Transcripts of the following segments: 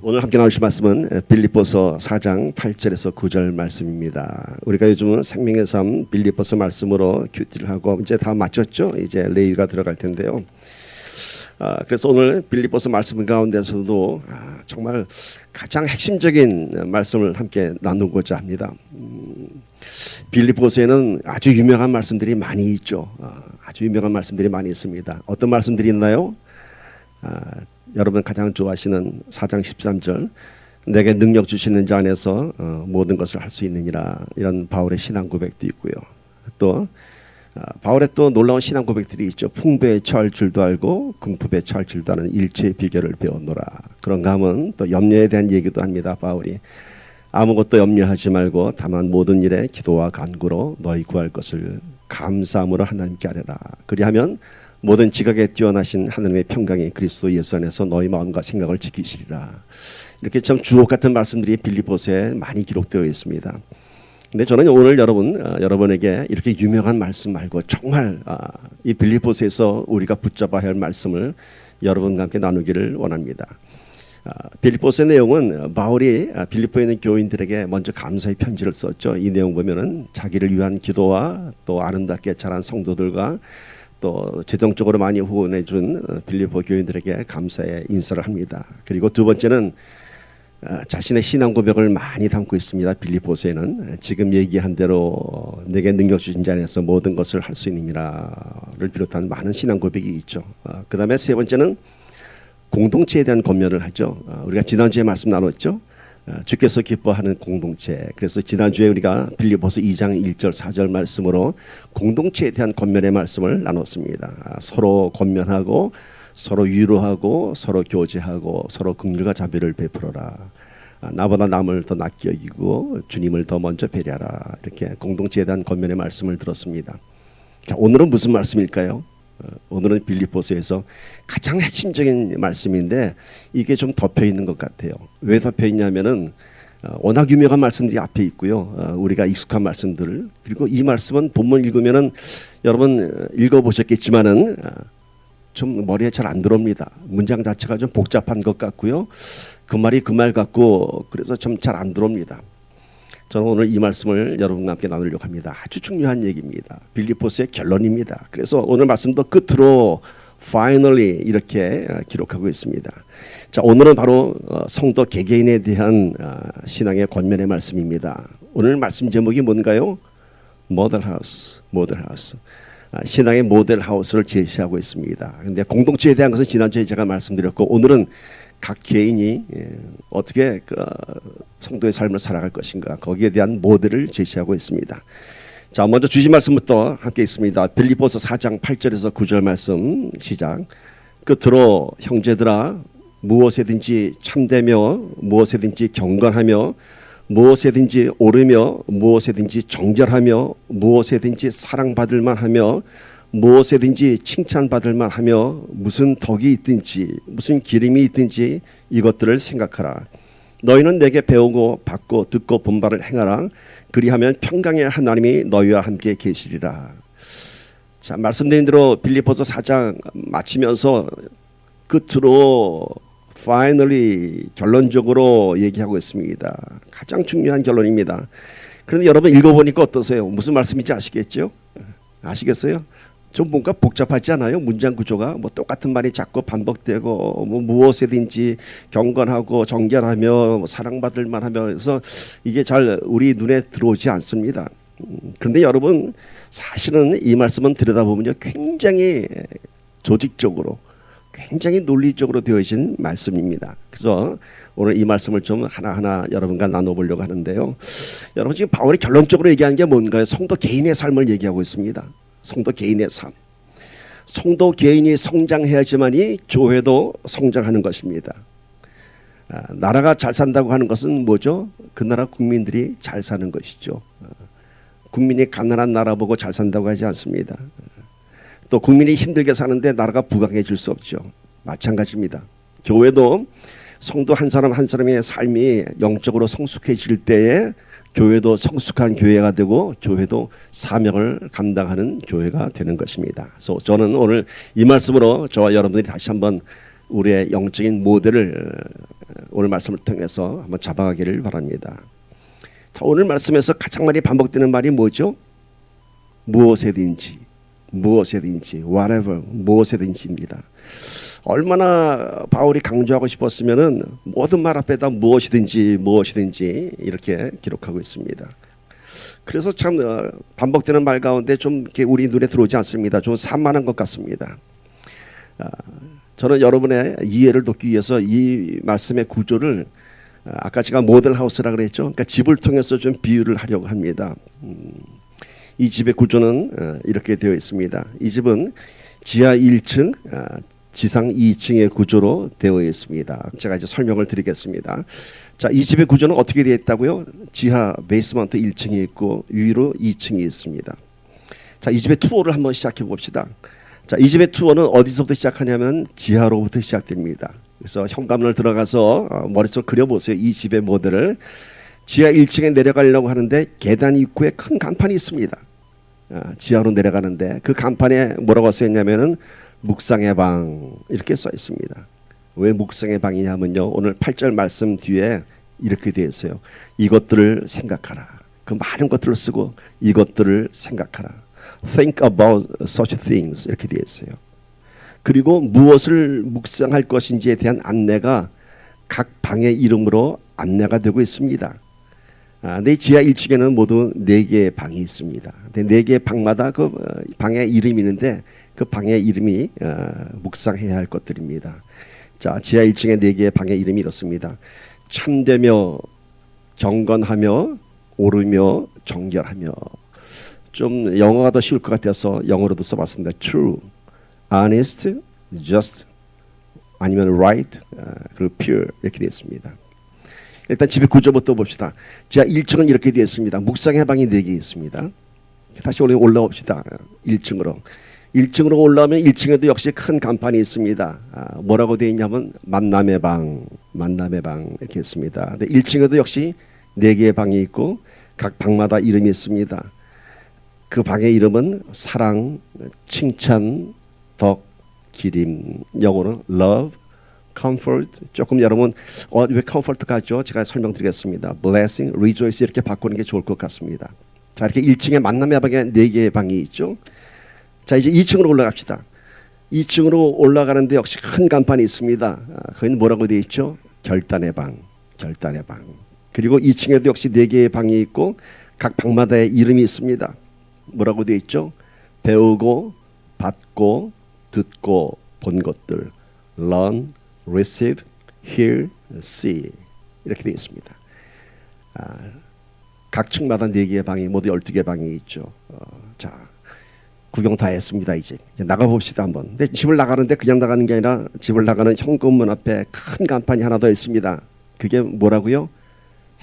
오늘 함께 나누실 말씀은 빌립보서 4장 8절에서 9절 말씀입니다. 우리가 요즘은 생명의 삶 빌립보서 말씀으로 큐티를 하고 이제 다 마쳤죠. 이제 레위가 들어갈 텐데요. 그래서 오늘 빌립보서 말씀 가운데서도 정말 가장 핵심적인 말씀을 함께 나누고자 합니다. 빌립보서에는 아주 유명한 말씀들이 많이 있죠. 아주 유명한 말씀들이 많이 있습니다. 어떤 말씀들이 있나요? 여러분 가장 좋아하시는 4장 13절 내게 능력 주시는 자 안에서 모든 것을 할 수 있느니라, 이런 바울의 신앙 고백도 있고요. 또 바울의 또 놀라운 신앙 고백들이 있죠. 풍부에 처할 줄도 알고 궁핍에 처할 줄도 아는 일체의 비결을 배웠노라. 그런가 하면 또 염려에 대한 얘기도 합니다. 바울이 아무것도 염려하지 말고 다만 모든 일에 기도와 간구로 너희 구할 것을 감사함으로 하나님께 아뢰라. 그리하면 모든 지각에 뛰어나신 하나님의 평강이 그리스도 예수 안에서 너희 마음과 생각을 지키시리라. 이렇게 참 주옥 같은 말씀들이 빌립보서에 많이 기록되어 있습니다. 근데 저는 오늘 여러분에게 이렇게 유명한 말씀 말고 정말 이 빌립보서에서 우리가 붙잡아야 할 말씀을 여러분과 함께 나누기를 원합니다. 빌립보서의 내용은 바울이 빌립보에 있는 교인들에게 먼저 감사의 편지를 썼죠. 이 내용 보면은 자기를 위한 기도와 또 아름답게 자란 성도들과 또 재정적으로 많이 후원해 준 빌립보 교인들에게 감사의 인사를 합니다. 그리고 두 번째는 자신의 신앙 고백을 많이 담고 있습니다. 빌립보서에는 지금 얘기한 대로 내게 능력 주신 자 안에서 모든 것을 할 수 있느니라를 비롯한 많은 신앙 고백이 있죠. 그 다음에 세 번째는 공동체에 대한 권면을 하죠. 우리가 지난주에 말씀 나눴죠. 주께서 기뻐하는 공동체. 그래서 지난주에 우리가 빌립보서 2장 1절 4절 말씀으로 공동체에 대한 권면의 말씀을 나눴습니다. 서로 권면하고 서로 위로하고 서로 교제하고 서로 긍휼과 자비를 베풀어라. 나보다 남을 더 낫게 여기고 주님을 더 먼저 배려하라. 이렇게 공동체에 대한 권면의 말씀을 들었습니다. 자, 오늘은 무슨 말씀일까요? 오늘은 빌립보서에서 가장 핵심적인 말씀인데 이게 좀 덮여 있는 것 같아요. 왜 덮여 있냐면은 워낙 유명한 말씀들이 앞에 있고요. 우리가 익숙한 말씀들, 그리고 이 말씀은 본문 읽으면은 여러분 읽어보셨겠지만은 좀 머리에 잘 안 들어옵니다. 문장 자체가 좀 복잡한 것 같고요. 그 말이 그 말 같고 그래서 좀 잘 안 들어옵니다. 저는 오늘 이 말씀을 여러분과 함께 나누려고 합니다. 아주 중요한 얘기입니다. 빌립보서의 결론입니다. 그래서 오늘 말씀도 끝으로 finally 이렇게 기록하고 있습니다. 자, 오늘은 바로 성도 개개인에 대한 신앙의 권면의 말씀입니다. 오늘 말씀 제목이 뭔가요? 모델하우스. 신앙의 모델하우스를 제시하고 있습니다. 근데 공동체에 대한 것은 지난주에 제가 말씀드렸고, 오늘은 각 개인이 어떻게 성도의 삶을 살아갈 것인가, 거기에 대한 모델을 제시하고 있습니다. 자, 먼저 주신 말씀부터 함께 있습니다. 빌립보서 4장 8절에서 9절 말씀 시작. 끝으로 형제들아, 무엇에든지 참되며 무엇에든지 경건하며 무엇에든지 옳으며 무엇에든지 정결하며 무엇에든지 사랑받을 만하며 무엇에든지 칭찬받을 만하며 무슨 덕이 있든지 무슨 기림이 있든지 이것들을 생각하라. 너희는 내게 배우고 받고 듣고 본 바를 행하라. 그리하면 평강의 하나님이 너희와 함께 계시리라. 자, 말씀드린 대로 빌립보서 4장 마치면서 끝으로 finally 결론적으로 얘기하고 있습니다. 가장 중요한 결론입니다. 그런데 여러분 읽어보니까 어떠세요? 무슨 말씀인지 아시겠죠? 아시겠어요? 좀 뭔가 복잡하지 않아요? 문장 구조가 뭐 똑같은 말이 자꾸 반복되고 뭐 무엇에든지 경건하고 정결하며 뭐 사랑받을 만하며, 그래서 이게 잘 우리 눈에 들어오지 않습니다. 그런데 여러분 사실은 이 말씀은 들여다보면요, 굉장히 조직적으로 굉장히 논리적으로 되어진 말씀입니다. 그래서 오늘 이 말씀을 좀 하나하나 여러분과 나눠보려고 하는데요. 여러분 지금 바울이 결론적으로 얘기한 게 뭔가요? 성도 개인의 삶을 얘기하고 있습니다. 성도 개인의 삶. 성도 개인이 성장해야지만이 교회도 성장하는 것입니다. 나라가 잘 산다고 하는 것은 뭐죠? 그 나라 국민들이 잘 사는 것이죠. 국민이 가난한 나라 보고 잘 산다고 하지 않습니다. 또 국민이 힘들게 사는데 나라가 부강해질 수 없죠. 마찬가지입니다. 교회도 성도 한 사람 한 사람의 삶이 영적으로 성숙해질 때에 교회도 성숙한 교회가 되고 교회도 사명을 감당하는 교회가 되는 것입니다. 그래서 저는 오늘 이 말씀으로 저와 여러분들이 다시 한번 우리의 영적인 모델을 오늘 말씀을 통해서 한번 잡아가기를 바랍니다. 자, 오늘 말씀에서 가장 많이 반복되는 말이 뭐죠? 무엇에든지, 무엇에든지, whatever, 무엇에든지입니다. 얼마나 바울이 강조하고 싶었으면은 모든 말 앞에다 무엇이든지 무엇이든지 이렇게 기록하고 있습니다. 그래서 참 반복되는 말 가운데 좀 이렇게 우리 눈에 들어오지 않습니다. 좀 산만한 것 같습니다. 저는 여러분의 이해를 돕기 위해서 이 말씀의 구조를 아까 제가 모델하우스라 그랬죠. 그러니까 집을 통해서 좀 비유를 하려고 합니다. 이 집의 구조는 이렇게 되어 있습니다. 이 집은 지하 1층, 지상 2층의 구조로 되어 있습니다. 제가 이제 설명을 드리겠습니다. 자, 이 집의 구조는 어떻게 되어 있다고요? 지하 베이스먼트 1층이 있고 위로 2층이 있습니다. 자, 이 집의 투어를 한번 시작해 봅시다. 자, 이 집의 투어는 어디서부터 시작하냐면 지하로부터 시작됩니다. 그래서 현관문을 들어가서 머릿속으로 그려보세요. 이 집의 모델을. 지하 1층에 내려가려고 하는데 계단 입구에 큰 간판이 있습니다. 지하로 내려가는데 그 간판에 뭐라고 써있냐면은 묵상의 방 이렇게 써 있습니다. 왜 묵상의 방이냐면요, 오늘 8절 말씀 뒤에 이렇게 되어 있어요. 이것들을 생각하라. 그 많은 것들을 쓰고 이것들을 생각하라. Think about such things 이렇게 되어 있어요. 그리고 무엇을 묵상할 것인지에 대한 안내가 각 방의 이름으로 안내가 되고 있습니다. 내 지하 1층에는 모두 4개의 방이 있습니다. 4개의 방마다 그 방의 이름이 있는데 그 방의 이름이 묵상해야 할 것들입니다. 자, 지하 1층에 4개의 방의 이름이 이렇습니다. 참되며 경건하며 오르며 정결하며. 좀 영어가 더 쉬울 것 같아서 영어로도 써봤습니다. True, honest, just, 아니면 right, 그리고 pure 이렇게 되어 있습니다. 일단 집의 구조부터 봅시다. 지하 1층은 이렇게 되어 있습니다. 묵상의 방이 4개 있습니다. 다시 올라옵시다. 1층으로. 1층으로 올라오면 1층에도 역시 큰 간판이 있습니다. 뭐라고 되어 있냐면 만남의 방, 만남의 방 이렇게 있습니다. 1층에도 역시 4개의 방이 있고 각 방마다 이름이 있습니다. 그 방의 이름은 사랑, 칭찬, 덕, 기림. 영어로는 love, comfort. 조금 여러분 왜 comfort 같죠? 제가 설명드리겠습니다. blessing, rejoice 이렇게 바꾸는 게 좋을 것 같습니다. 자, 이렇게 1층에 만남의 방에 4개의 방이 있죠. 자, 이제 2층으로 올라갑시다. 2층으로 올라가는데 역시 큰 간판이 있습니다. 거기는 뭐라고 되어 있죠? 결단의 방, 결단의 방. 그리고 2층에도 역시 4개의 방이 있고 각 방마다의 이름이 있습니다. 뭐라고 되어 있죠? 배우고, 받고, 듣고, 본 것들. learn, receive, hear, see 이렇게 되어 있습니다. 각 층마다 4개의 방이 모두 12개의 방이 있죠. 자, 구경 다 했습니다. 이제 나가봅시다 한번. 근데 집을 나가는데 그냥 나가는 게 아니라 집을 나가는 현관문 앞에 큰 간판이 하나 더 있습니다. 그게 뭐라고요?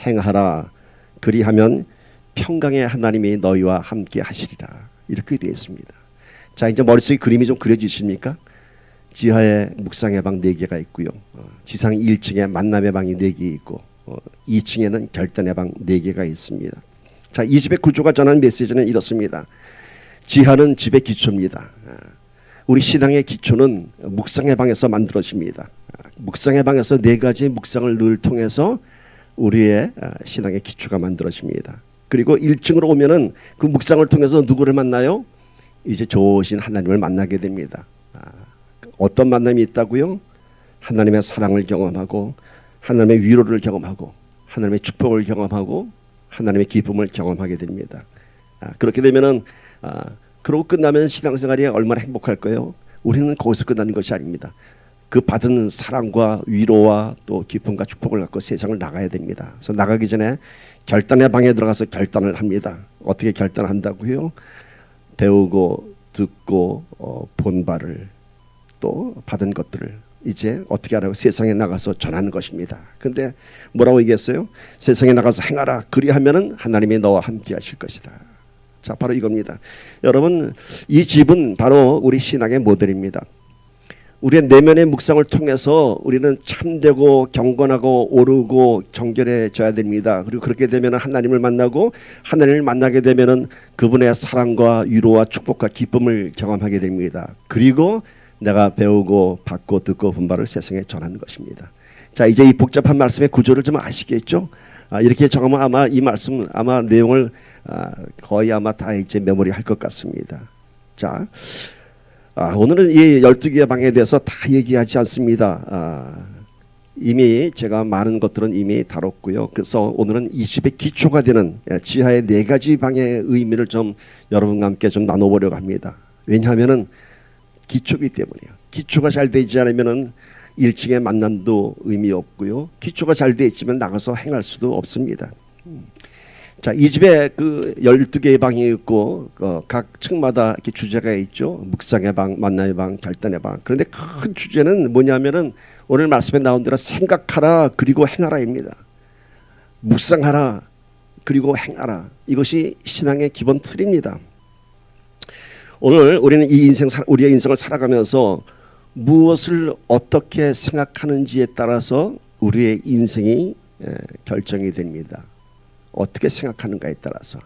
행하라. 그리하면 평강의 하나님이 너희와 함께 하시리라. 이렇게 되어 있습니다. 자, 이제 머릿속에 그림이 좀 그려지십니까? 지하에 묵상의 방 4개가 있고요. 지상 1층에 만남의 방이 4개 있고 2층에는 결단의 방 4개가 있습니다. 자, 이 집의 구조가 전하는 메시지는 이렇습니다. 지하는 집의 기초입니다. 우리 신앙의 기초는 묵상의 방에서 만들어집니다. 묵상의 방에서 4가지 묵상을 늘 통해서 우리의 신앙의 기초가 만들어집니다. 그리고 1층으로 오면은 그 묵상을 통해서 누구를 만나요? 이제 좋으신 하나님을 만나게 됩니다. 어떤 만남이 있다고요? 하나님의 사랑을 경험하고 하나님의 위로를 경험하고 하나님의 축복을 경험하고 하나님의 기쁨을 경험하게 됩니다. 그렇게 되면은 그러고 끝나면 신앙생활이 얼마나 행복할까요? 우리는 거기서 끝나는 것이 아닙니다. 그 받은 사랑과 위로와 또 기쁨과 축복을 갖고 세상을 나가야 됩니다. 그래서 나가기 전에 결단의 방에 들어가서 결단을 합니다. 어떻게 결단한다고요? 배우고 듣고 본 바를 또 받은 것들을 이제 어떻게 하라고 세상에 나가서 전하는 것입니다. 근데 뭐라고 얘기했어요? 세상에 나가서 행하라. 그리하면은 하나님이 너와 함께 하실 것이다. 자, 바로 이겁니다. 여러분, 이 집은 바로 우리 신앙의 모델입니다. 우리의 내면의 묵상을 통해서 우리는 참되고 경건하고 오르고 정결해져야 됩니다. 그리고 그렇게 되면 하나님을 만나고 하나님을 만나게 되면 그분의 사랑과 위로와 축복과 기쁨을 경험하게 됩니다. 그리고 내가 배우고 받고 듣고 본 바를 세상에 전하는 것입니다. 자, 이제 이 복잡한 말씀의 구조를 좀 아시겠죠? 이렇게 적으면 아마 이 말씀 아마 내용을 거의 아마 다 이제 메모리 할 것 같습니다. 자, 오늘은 이 12개의 방에 대해서 다 얘기하지 않습니다. 이미 제가 많은 것들은 이미 다뤘고요. 그래서 오늘은 이 집의 기초가 되는 지하의 4가지 방의 의미를 좀 여러분과 함께 좀 나눠보려고 합니다. 왜냐하면은 기초이기 때문이에요. 기초가 잘 되지 않으면은 1층의 만남도 의미 없고요. 기초가 잘 돼 있지만 나가서 행할 수도 없습니다. 자, 이 집에 그 12개의 방이 있고 각 층마다 이렇게 주제가 있죠. 묵상의 방, 만남의 방, 결단의 방. 그런데 큰 주제는 뭐냐면은 오늘 말씀에 나온 대로 생각하라 그리고 행하라입니다. 묵상하라 그리고 행하라. 이것이 신앙의 기본 틀입니다. 오늘 우리는 우리의 인생을 살아가면서 무엇을 어떻게 생각하는지에 따라서 우리의 인생이 결정이 됩니다. 어떻게 생각하는가에 따라서.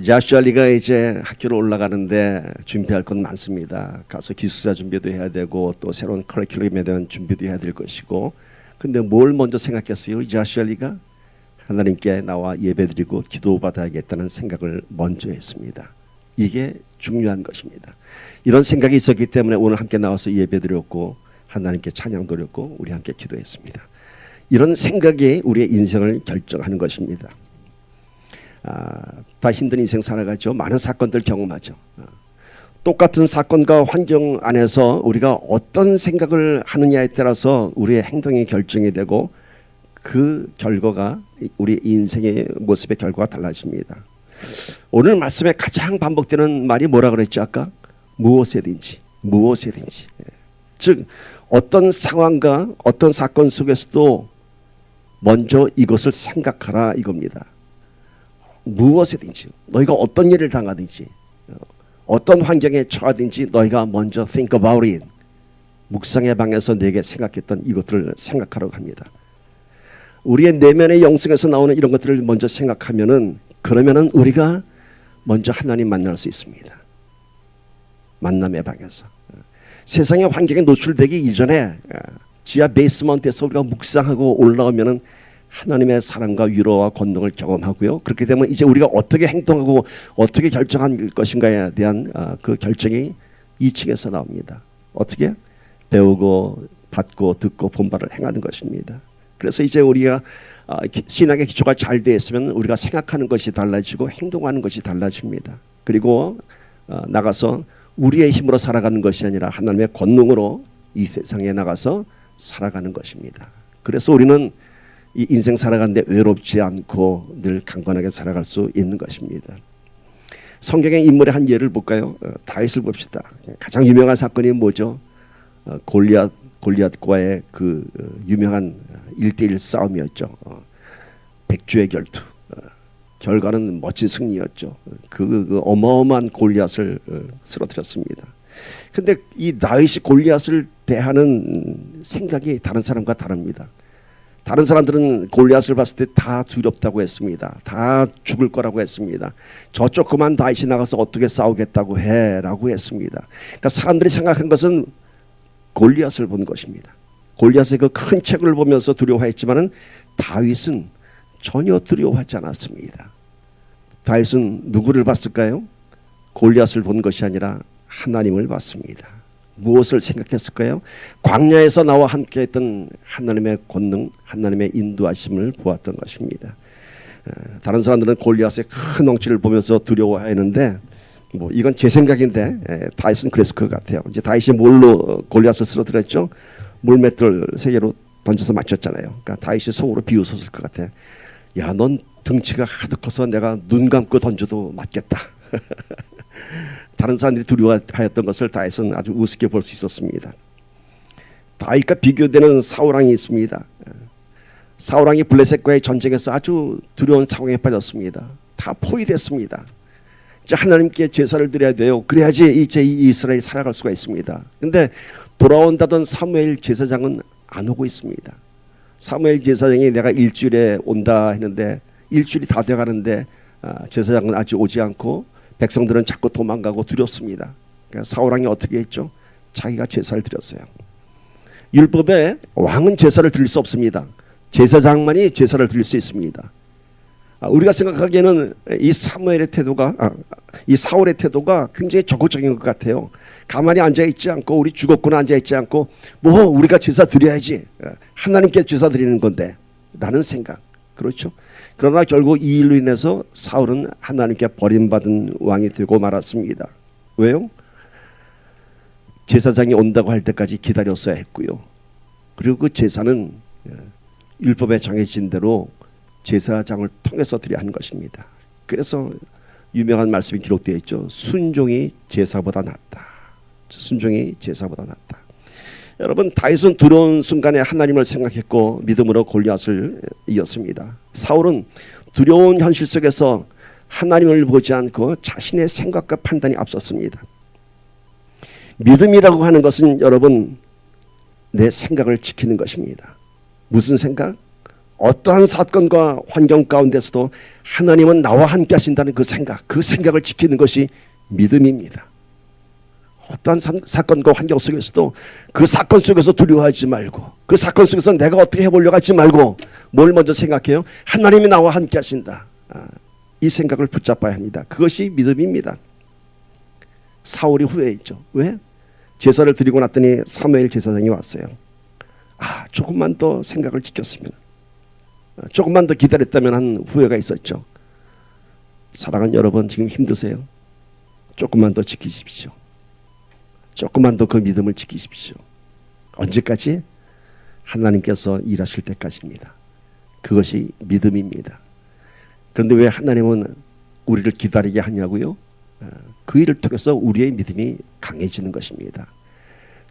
자슈아 리가 이제 학교로 올라가는데 준비할 건 많습니다. 가서 기숙사 준비도 해야 되고 또 새로운 커리큘럼에 대한 준비도 해야 될 것이고. 근데 뭘 먼저 생각했어요? 자슈아 리가 하나님께 나와 예배드리고 기도받아야겠다는 생각을 먼저 했습니다. 이게 중요한 것입니다. 이런 생각이 있었기 때문에 오늘 함께 나와서 예배드렸고 하나님께 찬양 드렸고 우리 함께 기도했습니다. 이런 생각이 우리의 인생을 결정하는 것입니다. 다 힘든 인생 살아가죠. 많은 사건들 경험하죠. 똑같은 사건과 환경 안에서 우리가 어떤 생각을 하느냐에 따라서 우리의 행동이 결정이 되고 그 결과가 우리 인생의 모습의 결과가 달라집니다. 오늘 말씀에 가장 반복되는 말이 뭐라 그랬죠? 아까 무엇이든지 즉 어떤 상황과 어떤 사건 속에서도 먼저 이것을 생각하라 이겁니다. 무엇이든지 너희가 어떤 일을 당하든지 어떤 환경에 처하든지 너희가 먼저 think about it. 묵상의 방에서 내게 생각했던 이것들을 생각하라고 합니다. 우리의 내면의 영성에서 나오는 이런 것들을 먼저 생각하면은 그러면은 우리가 먼저 하나님 만날 수 있습니다. 만남의 방에서 세상의 환경에 노출되기 이전에 지하 베이스먼트에서 우리가 묵상하고 올라오면은 하나님의 사랑과 위로와 권능을 경험하고요. 그렇게 되면 이제 우리가 어떻게 행동하고 어떻게 결정할 것인가에 대한 그 결정이 2층에서 나옵니다. 어떻게? 배우고 받고 듣고 본바를 행하는 것입니다. 그래서 이제 우리가 신앙의 기초가 잘 되어 있으면 우리가 생각하는 것이 달라지고 행동하는 것이 달라집니다. 그리고 나가서 우리의 힘으로 살아가는 것이 아니라 하나님의 권능으로 이 세상에 나가서 살아가는 것입니다. 그래서 우리는 이 인생 살아가는데 외롭지 않고 늘 강건하게 살아갈 수 있는 것입니다. 성경의 인물의 한 예를 볼까요? 다윗을 봅시다. 가장 유명한 사건이 뭐죠? 골리앗과의 그 유명한 1대1 싸움이었죠. 백주의 결투. 결과는 멋진 승리였죠. 그 어마어마한 골리앗을 쓰러뜨렸습니다. 근데 이 다윗이 골리앗을 대하는 생각이 다른 사람과 다릅니다. 다른 사람들은 골리앗을 봤을 때 다 두렵다고 했습니다. 다 죽을 거라고 했습니다. 저쪽 그만 다윗이 나가서 어떻게 싸우겠다고 해라고 했습니다. 그러니까 사람들이 생각한 것은 골리앗을 본 것입니다. 골리앗의 그 큰 책을 보면서 두려워했지만은 다윗은 전혀 두려워하지 않았습니다. 다윗은 누구를 봤을까요? 골리앗을 본 것이 아니라 하나님을 봤습니다. 무엇을 생각했을까요? 광야에서 나와 함께했던 하나님의 권능, 하나님의 인도하심을 보았던 것입니다. 다른 사람들은 골리앗의 큰 덩치를 보면서 두려워하는데 뭐 이건 제 생각인데 다윗은 그랬을 것 같아요. 이제 다윗이 뭘로 골리앗을 쓰러뜨렸죠? 물맷돌 3개로 던져서 맞췄잖아요. 그러니까 다윗이 속으로 비웃었을 것 같아. 야, 넌 등치가 하도 커서 내가 눈 감고 던져도 맞겠다. 다른 사람들이 두려워하였던 것을 다윗은 아주 우습게 볼 수 있었습니다. 다윗과 비교되는 사울왕이 있습니다. 사울왕이 블레셋과의 전쟁에서 아주 두려운 상황에 빠졌습니다. 다 포위됐습니다. 이제 하나님께 제사를 드려야 돼요. 그래야지 이제 이 이스라엘이 살아갈 수가 있습니다. 근데 돌아온다던 사무엘 제사장은 안 오고 있습니다. 사무엘 제사장이 내가 일주일에 온다 했는데 일주일이 다 돼가는데 제사장은 아직 오지 않고 백성들은 자꾸 도망가고 두렵습니다. 그러니까 사울왕이 어떻게 했죠? 자기가 제사를 드렸어요. 율법에 왕은 제사를 드릴 수 없습니다. 제사장만이 제사를 드릴 수 있습니다. 우리가 생각하기에는 이 사무엘의 태도가 이 사울의 태도가 굉장히 적극적인 것 같아요. 가만히 앉아있지 않고 우리 죽었구나 앉아있지 않고 뭐 우리가 제사 드려야지 하나님께 제사 드리는 건데 라는 생각. 그렇죠. 그러나 결국 이 일로 인해서 사울은 하나님께 버림받은 왕이 되고 말았습니다. 왜요? 제사장이 온다고 할 때까지 기다렸어야 했고요. 그리고 그 제사는 율법에 정해진 대로 제사장을 통해서 드려야 하는 것입니다. 그래서 유명한 말씀이 기록되어 있죠. 순종이 제사보다 낫다. 순종이 제사보다 낫다. 여러분, 다윗은 두려운 순간에 하나님을 생각했고 믿음으로 골리앗을 이겼습니다. 사울은 두려운 현실 속에서 하나님을 보지 않고 자신의 생각과 판단이 앞섰습니다. 믿음이라고 하는 것은 여러분 내 생각을 지키는 것입니다. 무슨 생각? 어떠한 사건과 환경 가운데서도 하나님은 나와 함께 하신다는 그 생각을 지키는 것이 믿음입니다. 어떠한 사건과 환경 속에서도 그 사건 속에서 두려워하지 말고 그 사건 속에서 내가 어떻게 해보려고 하지 말고 뭘 먼저 생각해요? 하나님이 나와 함께 하신다. 이 생각을 붙잡아야 합니다. 그것이 믿음입니다. 사울이 후회했죠. 왜? 제사를 드리고 났더니 사무엘 제사장이 왔어요. 조금만 더 생각을 지켰으면, 조금만 더 기다렸다면 한 후회가 있었죠. 사랑하는 여러분, 지금 힘드세요? 조금만 더 지키십시오. 조금만 더 그 믿음을 지키십시오. 언제까지? 하나님께서 일하실 때까지입니다. 그것이 믿음입니다. 그런데 왜 하나님은 우리를 기다리게 하냐고요? 그 일을 통해서 우리의 믿음이 강해지는 것입니다.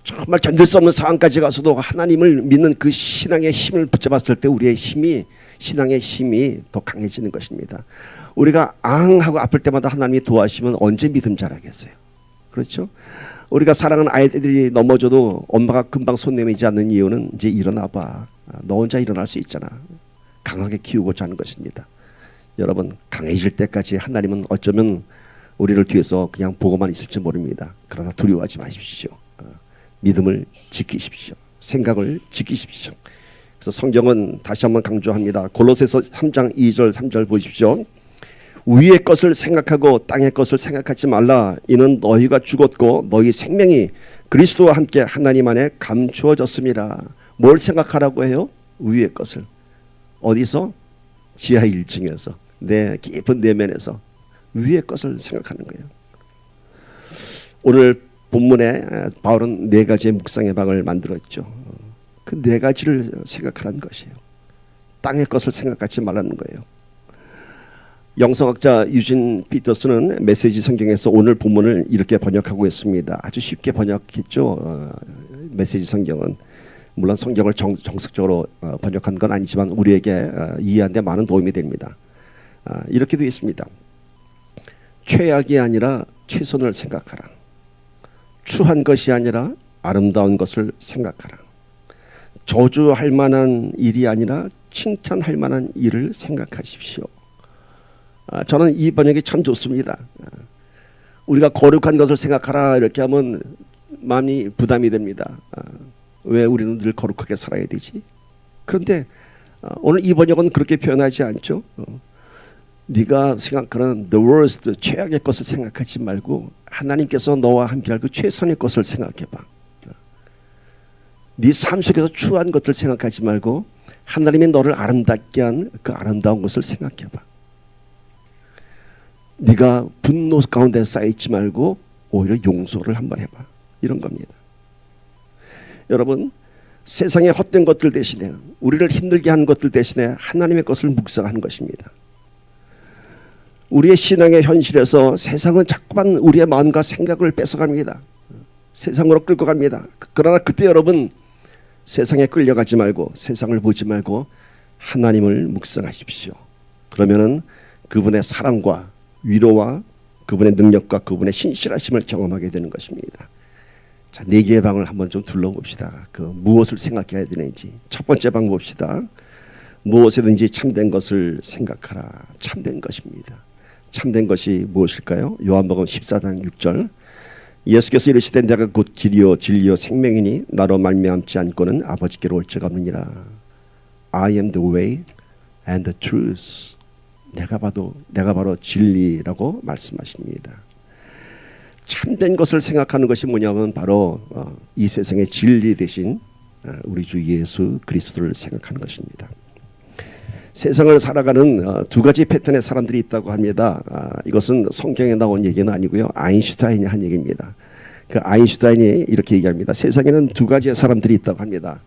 정말 견딜 수 없는 상황까지 가서도 하나님을 믿는 그 신앙의 힘을 붙잡았을 때 우리의 신앙의 힘이 더 강해지는 것입니다. 우리가 하고 아플 때마다 하나님이 도와주시면 언제 믿음 자라겠어요? 그렇죠? 우리가 사랑하는 아이들이 넘어져도 엄마가 금방 손 내밀지 않는 이유는 이제 일어나봐. 너 혼자 일어날 수 있잖아. 강하게 키우고자 하는 것입니다. 여러분, 강해질 때까지 하나님은 어쩌면 우리를 뒤에서 그냥 보고만 있을지 모릅니다. 그러나 두려워하지 마십시오. 믿음을 지키십시오. 생각을 지키십시오. 그래서 성경은 다시 한번 강조합니다. 골로새서 3장 2절 3절 보십시오. 위의 것을 생각하고 땅의 것을 생각하지 말라. 이는 너희가 죽었고 너희 생명이 그리스도와 함께 하나님 안에 감추어졌습니다. 뭘 생각하라고 해요? 위의 것을. 어디서? 지하 1층에서 내 깊은 내면에서 위의 것을 생각하는 거예요. 오늘 본문에 바울은 4가지의 묵상의 방을 만들었죠. 그 4가지를 생각하라는 것이에요. 땅의 것을 생각하지 말라는 거예요. 영성학자 유진 피터스는 메시지 성경에서 오늘 본문을 이렇게 번역하고 있습니다. 아주 쉽게 번역했죠. 메시지 성경은 물론 성경을 정석적으로 번역한 건 아니지만 우리에게 이해하는 데 많은 도움이 됩니다. 이렇게 되어 있습니다. 최악이 아니라 최선을 생각하라. 추한 것이 아니라 아름다운 것을 생각하라. 저주할 만한 일이 아니라 칭찬할 만한 일을 생각하십시오. 저는 이 번역이 참 좋습니다. 우리가 거룩한 것을 생각하라 이렇게 하면 마음이 부담이 됩니다. 왜 우리는 늘 거룩하게 살아야 되지? 그런데 오늘 이 번역은 그렇게 표현하지 않죠. 네가 생각하는 the worst, 최악의 것을 생각하지 말고 하나님께서 너와 함께할 그 최선의 것을 생각해봐. 네 삶 속에서 추한 것들 생각하지 말고 하나님이 너를 아름답게 한 그 아름다운 것을 생각해봐. 네가 분노 가운데 쌓이지 말고 오히려 용서를 한번 해봐. 이런 겁니다. 여러분, 세상의 헛된 것들 대신에 우리를 힘들게 하는 것들 대신에 하나님의 것을 묵상하는 것입니다. 우리의 신앙의 현실에서 세상은 자꾸만 우리의 마음과 생각을 뺏어갑니다. 세상으로 끌고 갑니다. 그러나 그때 여러분 세상에 끌려가지 말고 세상을 보지 말고 하나님을 묵상하십시오. 그러면은 그분의 사랑과 위로와 그분의 능력과 그분의 신실하심을 경험하게 되는 것입니다. 자, 4개의 방을 한번 좀 둘러봅시다. 그 무엇을 생각해야 되는지. 첫 번째 방 봅시다. 무엇이든지 참된 것을 생각하라. 참된 것입니다. 참된 것이 무엇일까요? 요한복음 14장 6절. 예수께서 이르시되 내가 곧 길이요 진리요 생명이니 나로 말미암지 않고는 아버지께로 올 자가 없느니라. I am the way and the truth. 내가 바로 진리라고 말씀하십니다. 참된 것을 생각하는 것이 뭐냐면 바로 이 세상의 진리 대신 우리 주 예수 그리스도를 생각하는 것입니다. 세상을 살아가는 두 가지 패턴의 사람들이 있다고 합니다. 이것은 성경에 나온 얘기는 아니고요. 아인슈타인이 한 얘기입니다. 그 아인슈타인이 이렇게 얘기합니다. 세상에는 두 가지의 사람들이 있다고 합니다.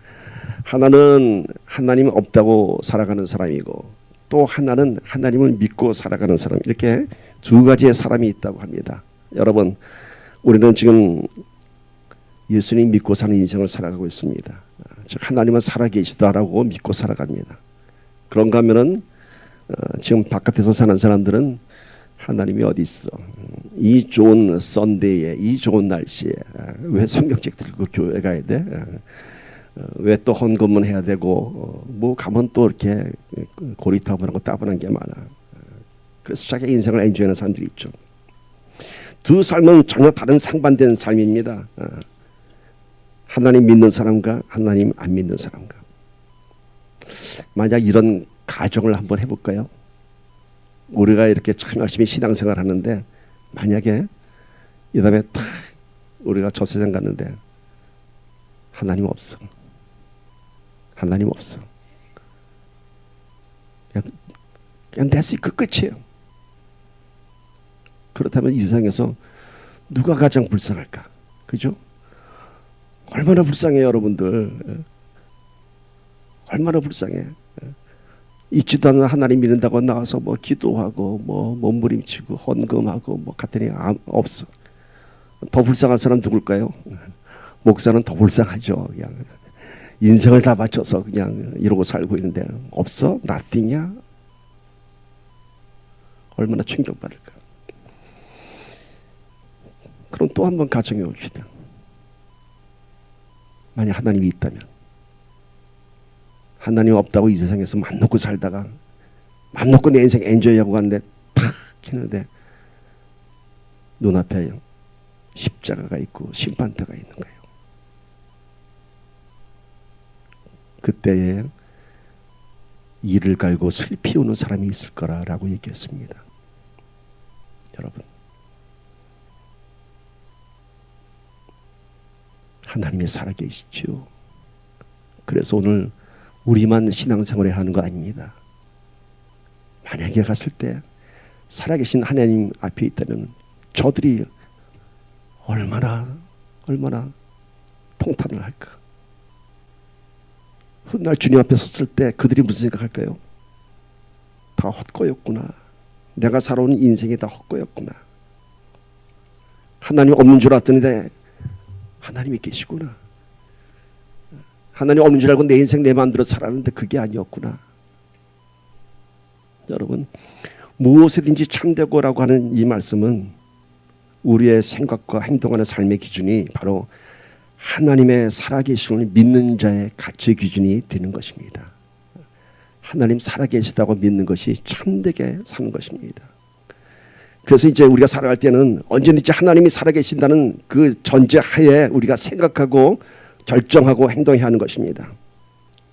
하나는 하나님 없다고 살아가는 사람이고 또 하나는 하나님을 믿고 살아가는 사람, 이렇게 두 가지의 사람이 있다고 합니다. 여러분, 우리는 지금 예수님 믿고 사는 인생을 살아가고 있습니다. 즉 하나님은 살아계시다라고 믿고 살아갑니다. 그런가 하면은 지금 바깥에서 사는 사람들은 하나님이 어디 있어? 이 좋은 썬데이에, 이 좋은 날씨에 왜 성경책 들고 교회 가야 돼? 왜 또 헌금은 해야 되고 뭐 가면 또 이렇게 고리타분하고 따분한 게 많아. 그래서 자기 인생을 엔조이하는 사람들이 있죠. 두 삶은 전혀 다른 상반된 삶입니다. 하나님 믿는 사람과 하나님 안 믿는 사람과. 만약 이런 가정을 한번 해볼까요? 우리가 이렇게 참 열심히 신앙생활 하는데 만약에 이 다음에 탁 우리가 저 세상 갔는데 하나님 없어. 하나님 없어. 그냥 됐어. 그 끝이에요. 그렇다면 이 세상에서 누가 가장 불쌍할까? 그죠? 얼마나 불쌍해요, 여러분들. 얼마나 불쌍해. 있지도 않은 하나님 믿는다고 나와서 뭐 기도하고 뭐 몸부림치고 헌금하고 뭐 같으니 없어. 더 불쌍한 사람 누굴까요? 목사는 더 불쌍하죠. 그냥 인생을 다 바쳐서 그냥 이러고 살고 있는데 없어? nothing이야? 얼마나 충격받을까. 그럼 또 한 번 가정해 봅시다. 만약 하나님이 있다면, 하나님 없다고 이 세상에서 맘 놓고 살다가 맘 놓고 내 인생 엔조이하고 가는데 탁 했는데 눈앞에 십자가가 있고 심판대가 있는 거예요. 그때에 이를 갈고 슬피 우는 사람이 있을 거라고 얘기했습니다. 여러분, 하나님이 살아계시죠. 그래서 오늘 우리만 신앙생활을 하는 거 아닙니다. 만약에 갔을 때 살아계신 하나님 앞에 있다면 저들이 얼마나 통탄을 할까. 훗날 주님 앞에 섰을 때 그들이 무슨 생각할까요? 다 헛거였구나. 내가 살아온 인생이 다 헛거였구나. 하나님 없는 줄 알았더니 하나님이 계시구나. 하나님 없는 줄 알고 내 인생 내 마음대로 살았는데 그게 아니었구나. 여러분, 무엇이든지 참되고라고 하는 이 말씀은 우리의 생각과 행동하는 삶의 기준이 바로 하나님의 살아계심을 믿는 자의 가치 기준이 되는 것입니다. 하나님 살아계시다고 믿는 것이 참되게 사는 것입니다. 그래서 이제 우리가 살아갈 때는 언제든지 하나님이 살아계신다는 그 전제하에 우리가 생각하고 결정하고 행동해야 하는 것입니다.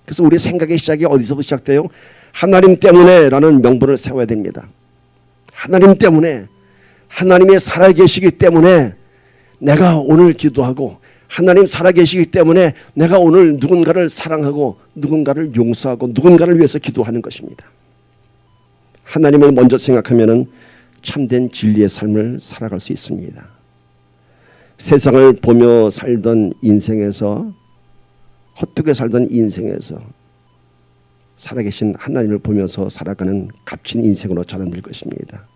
그래서 우리의 생각의 시작이 어디서부터 시작돼요? 하나님 때문에 라는 명분을 세워야 됩니다. 하나님 때문에, 하나님이 살아계시기 때문에 내가 오늘 기도하고, 하나님 살아계시기 때문에 내가 오늘 누군가를 사랑하고 누군가를 용서하고 누군가를 위해서 기도하는 것입니다. 하나님을 먼저 생각하면 참된 진리의 삶을 살아갈 수 있습니다. 세상을 보며 살던 인생에서, 헛되게 살던 인생에서 살아계신 하나님을 보면서 살아가는 값진 인생으로 전환될 것입니다.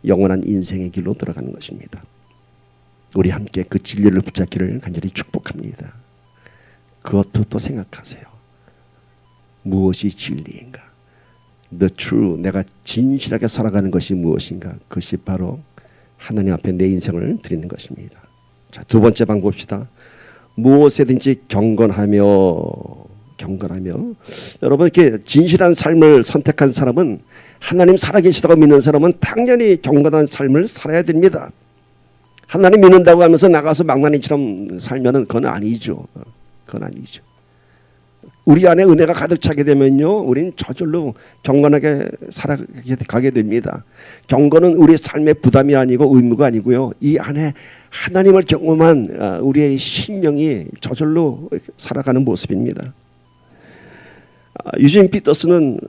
영원한 인생의 길로 들어가는 것입니다. 우리 함께 그 진리를 붙잡기를 간절히 축복합니다. 그것도 또 생각하세요. 무엇이 진리인가? The true, 내가 진실하게 살아가는 것이 무엇인가? 그것이 바로 하나님 앞에 내 인생을 드리는 것입니다. 자, 두 번째 방법 봅시다. 무엇에든지 경건하며. 여러분, 이렇게 진실한 삶을 선택한 사람은, 하나님 살아계시다고 믿는 사람은 당연히 경건한 삶을 살아야 됩니다. 하나님 믿는다고 하면서 나가서 망나니처럼 살면은 그건 아니죠. 그건 아니죠. 우리 안에 은혜가 가득 차게 되면요, 우리는 저절로 경건하게 살아가게 됩니다. 경건은 우리 삶의 부담이 아니고 의무가 아니고요, 이 안에 하나님을 경험한 우리의 심령이 저절로 살아가는 모습입니다. 유진 피터스는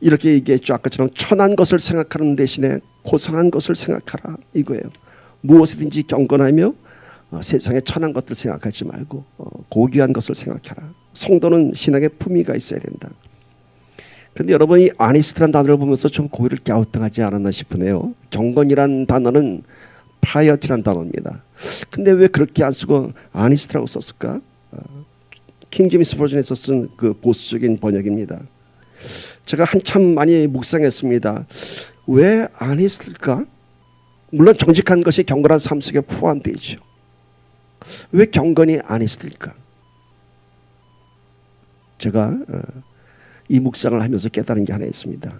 이렇게 얘기했죠. 아까처럼 천한 것을 생각하는 대신에 고상한 것을 생각하라, 이거예요. 무엇이든지 경건하며 세상에 천한 것들 생각하지 말고 고귀한 것을 생각하라. 성도는 신앙의 품위가 있어야 된다. 그런데 여러분, 이 아니스트란 단어를 보면서 좀 고개를 갸우뚱하지 않았나 싶으네요. 경건이란 단어는 파이어티란 단어입니다. 근데 왜 그렇게 안 쓰고 아니스트라고 썼을까? 킹제임스 버전에서 쓴 그 보수적인 번역입니다. 제가 한참 많이 묵상했습니다. 왜 아니스트일까? 물론 정직한 것이 경건한 삶 속에 포함되죠. 왜 경건이 아니스트일까? 제가 이 묵상을 하면서 깨달은 게 하나 있습니다.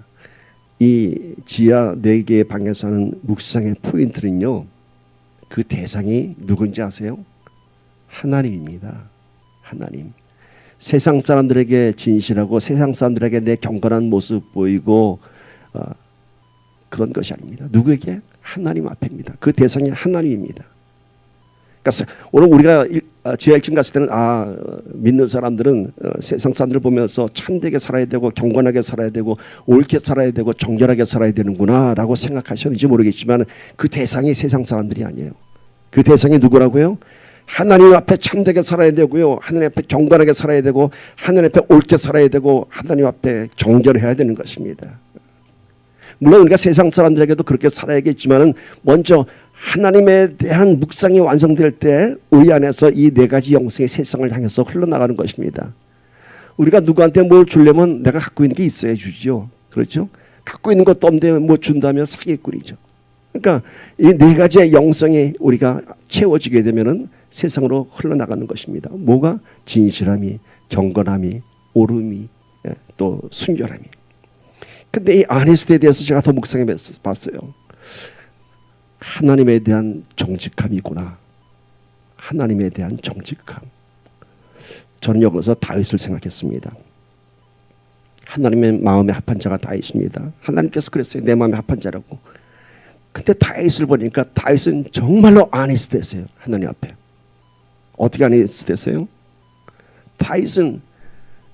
이 지하 4개의 방에서 하는 묵상의 포인트는요, 그 대상이 누군지 아세요? 하나님입니다. 하나님. 세상 사람들에게 진실하고 세상 사람들에게 내 경건한 모습 보이고 그런 것이 아닙니다. 누구에게? 하나님 앞입니다. 그 대상이 하나님입니다. 그러니까 오늘 우리가 지하 1층 갔을 때는 믿는 사람들은 세상 사람들을 보면서 참되게 살아야 되고 경건하게 살아야 되고 옳게 살아야 되고 정결하게 살아야 되는구나 라고 생각하셨는지 모르겠지만 그 대상이 세상 사람들이 아니에요. 그 대상이 누구라고요? 하나님 앞에 참되게 살아야 되고요, 하나님 앞에 경건하게 살아야 되고 하나님 앞에 옳게 살아야 되고 하나님 앞에 정결해야 되는 것입니다. 물론 우리가 세상 사람들에게도 그렇게 살아야겠지만 먼저 하나님에 대한 묵상이 완성될 때 우리 안에서 이 4가지 영성이 세상을 향해서 흘러나가는 것입니다. 우리가 누구한테 뭘 주려면 내가 갖고 있는 게 있어야 주죠. 그렇죠? 갖고 있는 것도 없는데 뭐 준다면 사기꾼이죠. 그러니까 이 4가지의 영성이 우리가 채워지게 되면은 세상으로 흘러나가는 것입니다. 뭐가? 진실함이, 경건함이, 옳음이, 또 순결함이. 근데 이 아니스트에 대해서 제가 더 묵상해 봤어요. 하나님에 대한 정직함이구나. 하나님에 대한 정직함. 저는 여기서 다윗을 생각했습니다. 하나님의 마음에 합한 자가 다윗입니다. 하나님께서 그랬어요. 내 마음에 합한 자라고. 근데 다윗을 보니까 다윗은 정말로 아니스트였어요. 하나님 앞에. 어떻게 아니스트였어요? 다윗은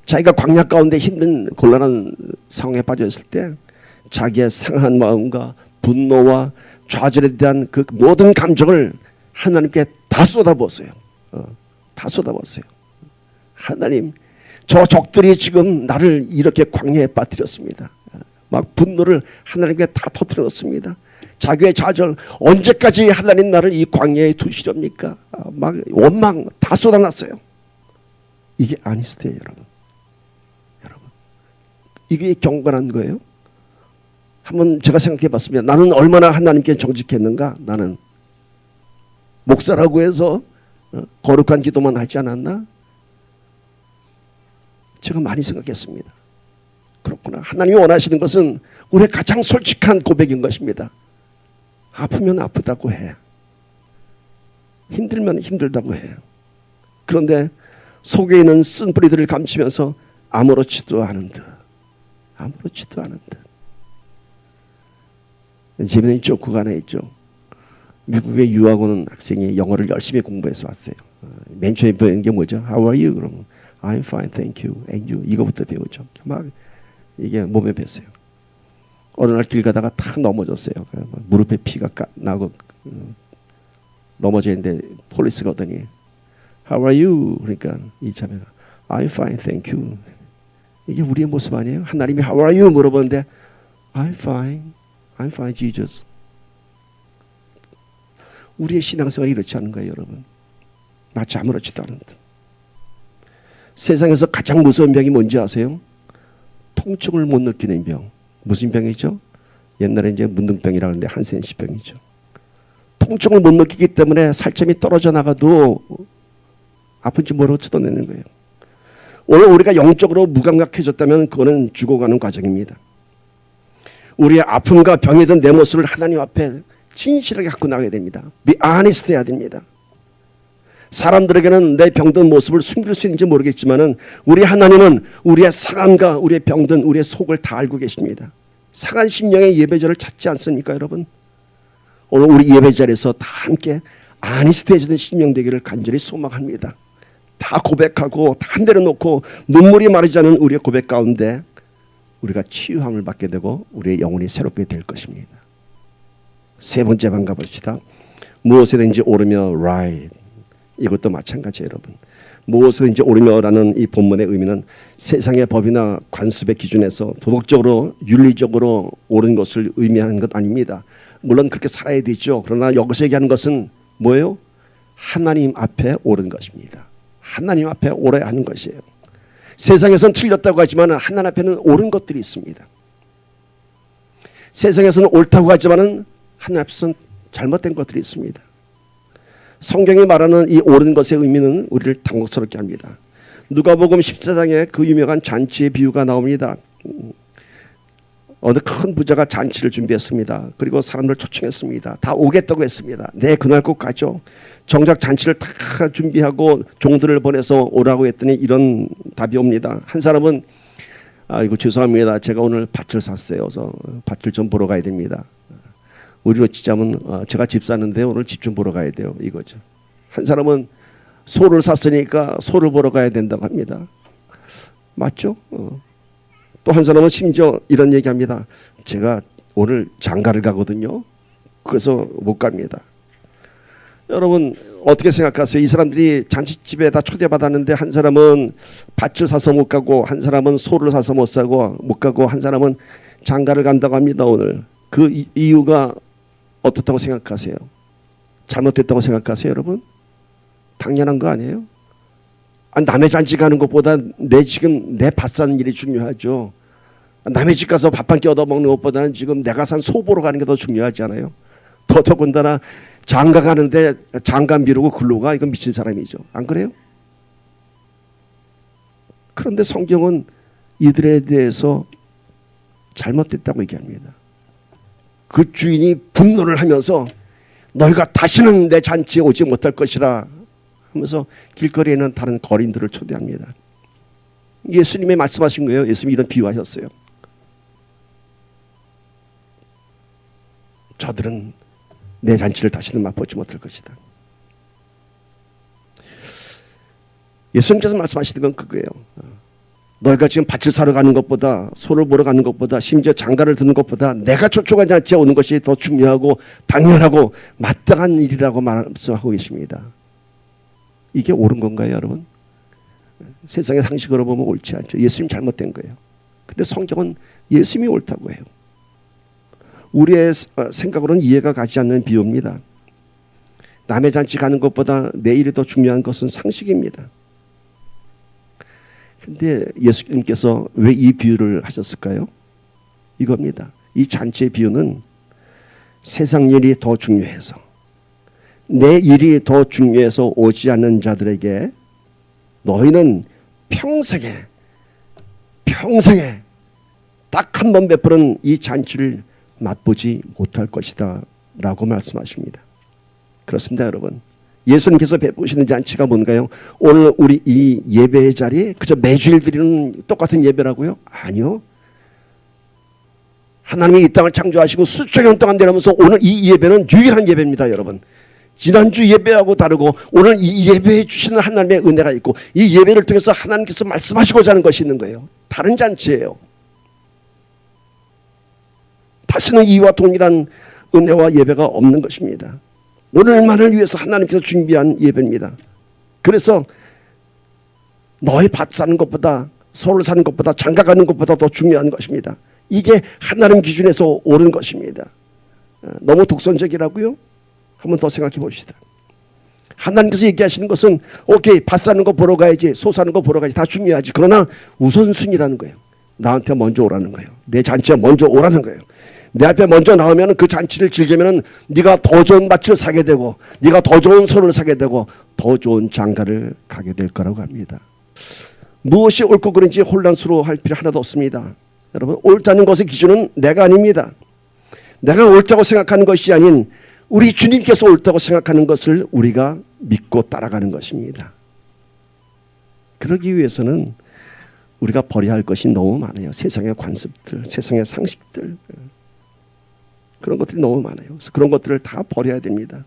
자기가 광야 가운데 힘든 곤란한 상황에 빠져 있을 때 자기의 상한 마음과 분노와 좌절에 대한 그 모든 감정을 하나님께 다 쏟아부었어요. 다 쏟아부었어요. 하나님, 저 적들이 지금 나를 이렇게 광야에 빠뜨렸습니다. 막 분노를 하나님께 다 터뜨렸습니다. 자기의 좌절, 언제까지 하나님 나를 이 광야에 두시렵니까? 막 원망 다 쏟아놨어요. 이게 아니스트예요, 여러분. 이게 경건한 거예요. 한번 제가 생각해 봤으면 나는 얼마나 하나님께 정직했는가. 나는 목사라고 해서 거룩한 기도만 하지 않았나. 제가 많이 생각했습니다. 그렇구나. 하나님이 원하시는 것은 우리의 가장 솔직한 고백인 것입니다. 아프면 아프다고 해. 힘들면 힘들다고 해. 그런데 속에 있는 쓴뿌리들을 감추면서 아무렇지도 않은 듯, 아무렇지도 않은 듯. 재미있는 조크가 하나 있죠. 미국에 유학 오는 학생이 영어를 열심히 공부해서 왔어요. 맨 처음에 배우는 게 뭐죠? How are you? 그러면 I'm fine, thank you. And you? 이거부터 배우죠. 막 이게 몸에 뱄어요. 어느 날 길 가다가 탁 넘어졌어요. 무릎에 피가 나고 넘어져 있는데 폴리스가 오더니 How are you? 그러니까 이 자매가 I'm fine, thank you. 이게 우리의 모습 아니에요? 하나님이 How are you? 물어보는데 I'm fine, Jesus. 우리의 신앙생활이 이렇지 않은 거예요, 여러분. 마치 아무렇지도 않은 듯. 세상에서 가장 무서운 병이 뭔지 아세요? 통증을 못 느끼는 병. 무슨 병이죠? 옛날에 이제 문둥병이라고 하는데 한센시병이죠. 통증을 못 느끼기 때문에 살점이 떨어져 나가도 아픈지 모르고 뜯어내는 거예요. 오늘 우리가 영적으로 무감각해졌다면 그거는 죽어가는 과정입니다. 우리의 아픔과 병이든 내 모습을 하나님 앞에 진실하게 갖고 나가야 됩니다. be honest 해야 됩니다. 사람들에게는 내 병든 모습을 숨길 수 있는지 모르겠지만은 우리 하나님은 우리의 상함과 우리의 병든 우리의 속을 다 알고 계십니다. 상한 심령의 예배자를 찾지 않습니까, 여러분? 오늘 우리 예배 자리에서 다 함께 아니스트해지는 심령 되기를 간절히 소망합니다. 다 고백하고 다 내려놓고 눈물이 마르지 않은 우리의 고백 가운데 우리가 치유함을 받게 되고 우리의 영혼이 새롭게 될 것입니다. 세 번째 방 가봅시다. 무엇이든지 오르며 right. 이것도 마찬가지예요, 여러분. 무엇이든지 오르며라는 이 본문의 의미는 세상의 법이나 관습의 기준에서 도덕적으로 윤리적으로 옳은 것을 의미하는 것 아닙니다. 물론 그렇게 살아야 되죠. 그러나 여기서 얘기하는 것은 뭐예요? 하나님 앞에 옳은 것입니다. 하나님 앞에 옳아야 하는 것이에요. 세상에서는 틀렸다고 하지만 하나님 앞에는 옳은 것들이 있습니다. 세상에서는 옳다고 하지만 하나님 앞에서는 잘못된 것들이 있습니다. 성경이 말하는 이 옳은 것의 의미는 우리를 당혹스럽게 합니다. 누가복음 14장에 그 유명한 잔치의 비유가 나옵니다. 어느 큰 부자가 잔치를 준비했습니다. 그리고 사람들 초청했습니다. 다 오겠다고 했습니다. 네, 그날 꼭 가죠. 정작 잔치를 다 준비하고 종들을 보내서 오라고 했더니 이런 답이 옵니다. 한 사람은 이거 죄송합니다. 제가 오늘 밭을 샀어요. 그래서 밭을 좀 보러 가야 됩니다. 우리로 치자면 제가 집 사는데 오늘 집 좀 보러 가야 돼요. 이거죠. 한 사람은 소를 샀으니까 소를 보러 가야 된다고 합니다. 맞죠? 또 한 사람은 심지어 이런 얘기합니다. 제가 오늘 장가를 가거든요. 그래서 못 갑니다. 여러분 어떻게 생각하세요? 이 사람들이 잔치집에 다 초대받았는데 한 사람은 밭을 사서 못 가고 한 사람은 소를 사서 못 가고 한 사람은 장가를 간다고 합니다. 오늘 그 이유가 어떻다고 생각하세요? 잘못됐다고 생각하세요, 여러분? 당연한 거 아니에요? 남의 잔치 가는 것보다 지금 내 밭 사는 일이 중요하죠. 남의 집 가서 밥 한 끼 얻어 먹는 것보다는 지금 내가 산 소 보러 가는 게 더 중요하지 않아요? 더더군다나 장가 가는데 장가 미루고 글로 가. 이건 미친 사람이죠. 안 그래요? 그런데 성경은 이들에 대해서 잘못됐다고 얘기합니다. 그 주인이 분노를 하면서 너희가 다시는 내 잔치에 오지 못할 것이라 하면서 길거리에 있는 다른 거린들을 초대합니다. 예수님이 말씀하신 거예요. 예수님이 이런 비유하셨어요. 저들은 내 잔치를 다시는 맛보지 못할 것이다. 예수님께서 말씀하시는 건 그거예요. 너희가 지금 밭을 사러 가는 것보다 소를 보러 가는 것보다 심지어 장가를 드는 것보다 내가 초청한 잔치에 오는 것이 더 중요하고 당연하고 마땅한 일이라고 말씀하고 계십니다. 이게 옳은 건가요, 여러분? 세상의 상식으로 보면 옳지 않죠. 예수님 잘못된 거예요. 근데 성경은 예수님이 옳다고 해요. 우리의 생각으로는 이해가 가지 않는 비유입니다. 남의 잔치 가는 것보다 내 일이 더 중요한 것은 상식입니다. 그런데 예수님께서 왜 이 비유를 하셨을까요? 이겁니다. 이 잔치의 비유는 세상 일이 더 중요해서 내 일이 더 중요해서 오지 않는 자들에게 너희는 평생에 딱 한 번 베푸는 이 잔치를 맛보지 못할 것이다 라고 말씀하십니다. 그렇습니다, 여러분. 예수님께서 베푸시는 잔치가 뭔가요? 오늘 우리 이 예배의 자리에 그저 매주일 드리는 똑같은 예배라고요? 아니요. 하나님이 이 땅을 창조하시고 수천 년 동안 내려오면서 오늘 이 예배는 유일한 예배입니다, 여러분. 지난주 예배하고 다르고 오늘 이 예배해 주시는 하나님의 은혜가 있고 이 예배를 통해서 하나님께서 말씀하시고자 하는 것이 있는 거예요. 다른 잔치예요. 다시는 이와 동일한 은혜와 예배가 없는 것입니다. 오늘만을 위해서 하나님께서 준비한 예배입니다. 그래서 너의 밭 사는 것보다 소를 사는 것보다 장가 가는 것보다 더 중요한 것입니다. 이게 하나님 기준에서 옳은 것입니다. 너무 독선적이라고요? 한번 더 생각해 봅시다. 하나님께서 얘기하시는 것은 오케이, 밭 사는 거 보러 가야지, 소 사는 거 보러 가야지, 다 중요하지. 그러나 우선순위라는 거예요. 나한테 먼저 오라는 거예요. 내 잔치에 먼저 오라는 거예요. 내 앞에 먼저 나오면 그 잔치를 즐기면 네가 더 좋은 밭을 사게 되고 네가 더 좋은 소를 사게 되고 더 좋은 장가를 가게 될 거라고 합니다. 무엇이 옳고 그른지 혼란스러워할 필요 하나도 없습니다. 여러분, 옳다는 것의 기준은 내가 아닙니다. 내가 옳다고 생각하는 것이 아닌 우리 주님께서 옳다고 생각하는 것을 우리가 믿고 따라가는 것입니다. 그러기 위해서는 우리가 버려야 할 것이 너무 많아요. 세상의 관습들, 세상의 상식들, 그런 것들이 너무 많아요. 그래서 그런 것들을 다 버려야 됩니다.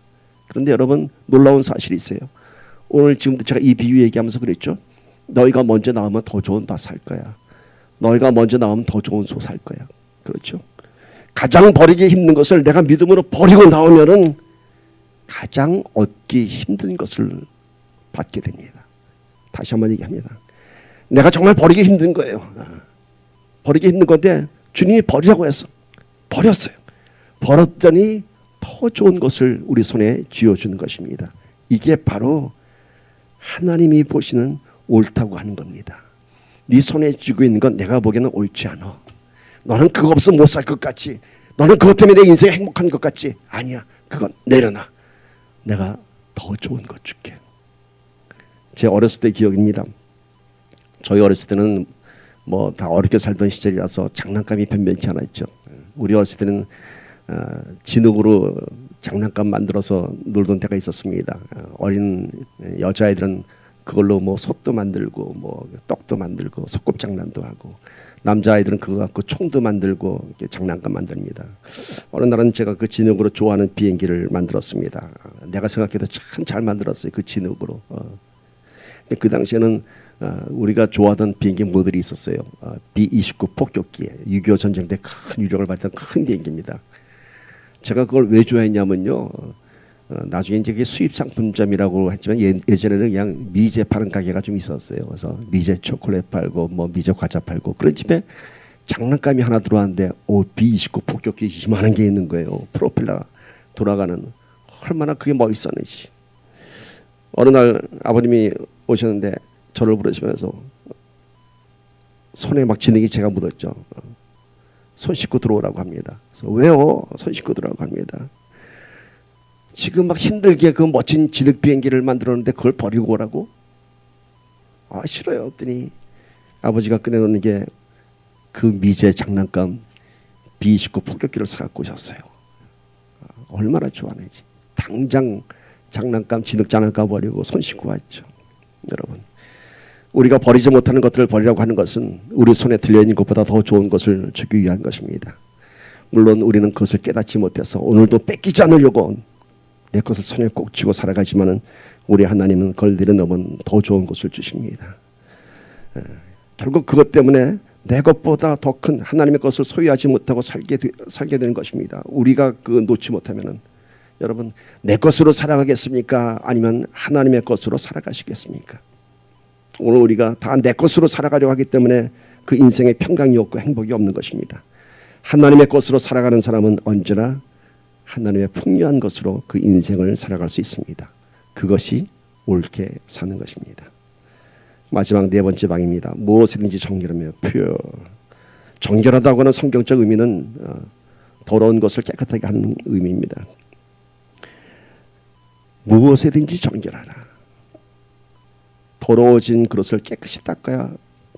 그런데 여러분, 놀라운 사실이 있어요. 오늘 지금도 제가 이 비유 얘기하면서 그랬죠. 너희가 먼저 나오면 더 좋은 밭 살 거야. 너희가 먼저 나오면 더 좋은 소 살 거야. 그렇죠? 가장 버리기 힘든 것을 내가 믿음으로 버리고 나오면은 가장 얻기 힘든 것을 받게 됩니다. 다시 한번 얘기합니다. 내가 정말 버리기 힘든 거예요. 버리기 힘든 건데 주님이 버리라고 해서 버렸어요. 버렸더니 더 좋은 것을 우리 손에 쥐어주는 것입니다. 이게 바로 하나님이 보시는 옳다고 하는 겁니다. 네 손에 쥐고 있는 건 내가 보기에는 옳지 않아. 너는 그거 없으면 못 살 것 같지. 너는 그것 때문에 내 인생이 행복한 것 같지. 아니야. 그건 내려놔. 내가 더 좋은 것 줄게. 제 어렸을 때 기억입니다. 저희 어렸을 때는 뭐 다 어렵게 살던 시절이라서 장난감이 변변치 않았죠. 우리 어렸을 때는 진흙으로 장난감 만들어서 놀던 때가 있었습니다. 어린 여자아이들은 그걸로 뭐 솥도 만들고 뭐 떡도 만들고 소꿉장난도 하고, 남자아이들은 그거 갖고 총도 만들고 이렇게 장난감 만듭니다. 어느 날은 제가 그 진흙으로 좋아하는 비행기를 만들었습니다. 내가 생각해도 참 잘 만들었어요. 그 진흙으로. 근데 그 당시에는 우리가 좋아하던 비행기 모델이 있었어요. B-29 폭격기, 6.25 전쟁 때 큰 위력을 발휘한 큰 비행기입니다. 제가 그걸 왜 좋아했냐면요. 나중에 이제 수입 상품점이라고 했지만 예전에는 그냥 미제 파는 가게가 좀 있었어요. 그래서 미제 초콜릿 팔고 뭐 미제 과자 팔고 그런 집에 장난감이 하나 들어왔는데 B-29 폭격기 이만한 게 있는 거예요. 프로펠러 돌아가는. 얼마나 그게 멋있었는지. 어느 날 아버님이 오셨는데 저를 부르시면서 손에 막 진흙이 제가 묻었죠. 손 씻고 들어오라고 합니다. 그래서 왜요? 손 씻고 들어오라고 합니다. 지금 막 힘들게 그 멋진 진흙 비행기를 만들었는데 그걸 버리고 오라고? 싫어요. 했더니 아버지가 꺼내놓는 게 그 미제 장난감 B-29 폭격기를 사갖고 오셨어요. 얼마나 좋아하는지. 당장 장난감, 진흙 장난감 버리고 손 씻고 왔죠. 여러분, 우리가 버리지 못하는 것들을 버리라고 하는 것은 우리 손에 들려있는 것보다 더 좋은 것을 주기 위한 것입니다. 물론 우리는 그것을 깨닫지 못해서 오늘도 뺏기지 않으려고 내 것을 손에 꼭 쥐고 살아가지만은 우리 하나님은 그걸 내려놓으면 더 좋은 것을 주십니다. 결국 그것 때문에 내 것보다 더 큰 하나님의 것을 소유하지 못하고 살게 되는 것입니다. 우리가 그 놓지 못하면은 여러분, 내 것으로 살아가겠습니까? 아니면 하나님의 것으로 살아가시겠습니까? 오늘 우리가 다 내 것으로 살아가려고 하기 때문에 그 인생에 평강이 없고 행복이 없는 것입니다. 하나님의 것으로 살아가는 사람은 언제나 하나님의 풍요한 것으로 그 인생을 살아갈 수 있습니다. 그것이 옳게 사는 것입니다. 마지막 네 번째 방입니다. 무엇이든지 정결하며 pure. 정결하다고 하는 성경적 의미는 더러운 것을 깨끗하게 하는 의미입니다. 무엇이든지 정결하라. 더러워진 그릇을 깨끗이 닦아야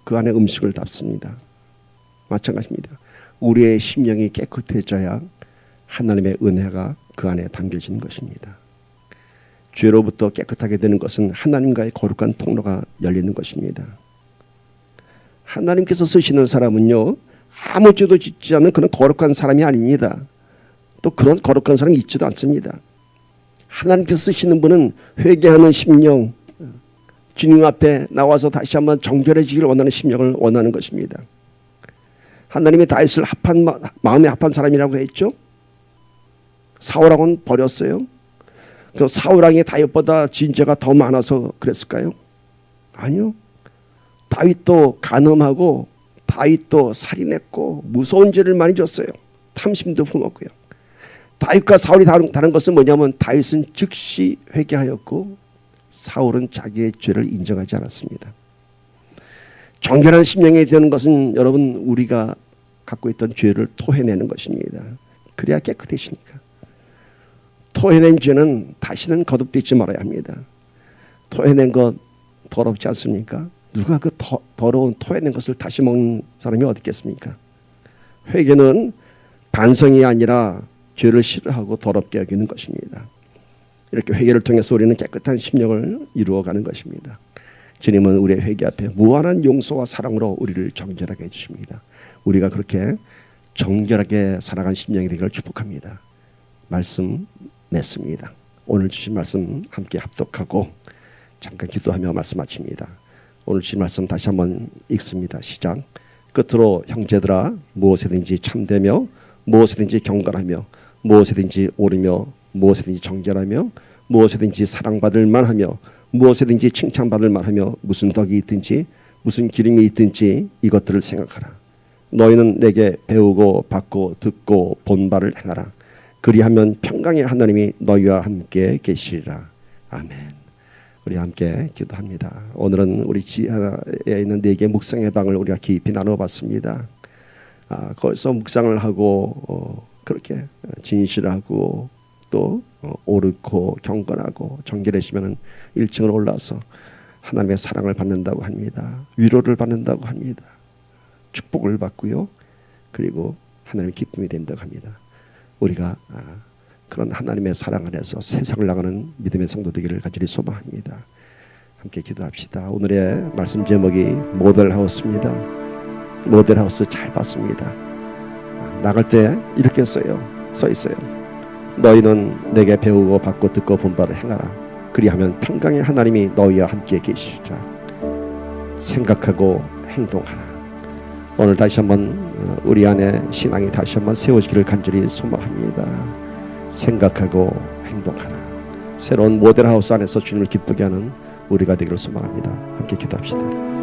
그 안에 음식을 담습니다. 마찬가지입니다. 우리의 심령이 깨끗해져야 하나님의 은혜가 그 안에 담겨지는 것입니다. 죄로부터 깨끗하게 되는 것은 하나님과의 거룩한 통로가 열리는 것입니다. 하나님께서 쓰시는 사람은요, 아무 죄도 짓지 않은 그런 거룩한 사람이 아닙니다. 또 그런 거룩한 사람이 있지도 않습니다. 하나님께서 쓰시는 분은 회개하는 심령, 주님 앞에 나와서 다시 한번 정결해지기를 원하는 심령을 원하는 것입니다. 하나님이 다윗을 마음에 합한 사람이라고 했죠. 사울왕은 버렸어요. 그 사울왕이 다윗보다 지은 죄가 더 많아서 그랬을까요? 아니요. 다윗도 간음하고 다윗도 살인했고 무서운 죄를 많이 졌어요. 탐심도 품었고요. 다윗과 사울이 다른 것은 뭐냐면 다윗은 즉시 회개하였고 사울은 자기의 죄를 인정하지 않았습니다. 정결한 심령이 되는 것은 여러분, 우리가 갖고 있던 죄를 토해내는 것입니다. 그래야 깨끗해지니까. 토해낸 죄는 다시는 거듭되지 말아야 합니다. 토해낸 것 더럽지 않습니까? 누가 그 더러운 토해낸 것을 다시 먹는 사람이 어디 있겠습니까? 회개는 반성이 아니라 죄를 싫어하고 더럽게 여기는 것입니다. 이렇게 회개를 통해서 우리는 깨끗한 심령을 이루어가는 것입니다. 주님은 우리의 회개 앞에 무한한 용서와 사랑으로 우리를 정결하게 해주십니다. 우리가 그렇게 정결하게 살아간 심령이 되기를 축복합니다. 말씀 맺습니다. 오늘 주신 말씀 함께 합독하고 잠깐 기도하며 말씀 마칩니다. 오늘 주신 말씀 다시 한번 읽습니다. 시작. 끝으로 형제들아 무엇이든지 참되며 무엇이든지 경건하며 무엇이든지 옳으며 무엇이든지 정결하며 무엇이든지 사랑받을 만하며 무엇이든지 칭찬받을 만하며 무슨 덕이 있든지 무슨 기름이 있든지 이것들을 생각하라. 너희는 내게 배우고 받고 듣고 본 바를 행하라. 그리하면 평강의 하나님이 너희와 함께 계시리라. 아멘. 우리 함께 기도합니다. 오늘은 우리 지하에 있는 4개 묵상의 방을 우리가 깊이 나눠봤습니다. 거기서 묵상을 하고 그렇게 진실하고 또 옳고 경건하고 정결해지면 1층으로 올라서 하나님의 사랑을 받는다고 합니다. 위로를 받는다고 합니다. 축복을 받고요. 그리고 하나님의 기쁨이 된다고 합니다. 우리가 그런 하나님의 사랑 안에서 세상을 나가는 믿음의 성도 되기를 간절히 소망합니다. 함께 기도합시다. 오늘의 말씀 제목이 모델하우스입니다. 모델하우스 잘 봤습니다. 나갈 때 이렇게 써 있어요. 너희는 내게 배우고 받고 듣고 본 바를 행하라. 그리하면 평강의 하나님이 너희와 함께 계시리라. 생각하고 행동하라. 오늘 다시 한번 우리 안에 신앙이 다시 한번 세워지기를 간절히 소망합니다. 생각하고 행동하라. 새로운 모델하우스 안에서 주님을 기쁘게 하는 우리가 되기를 소망합니다. 함께 기도합시다.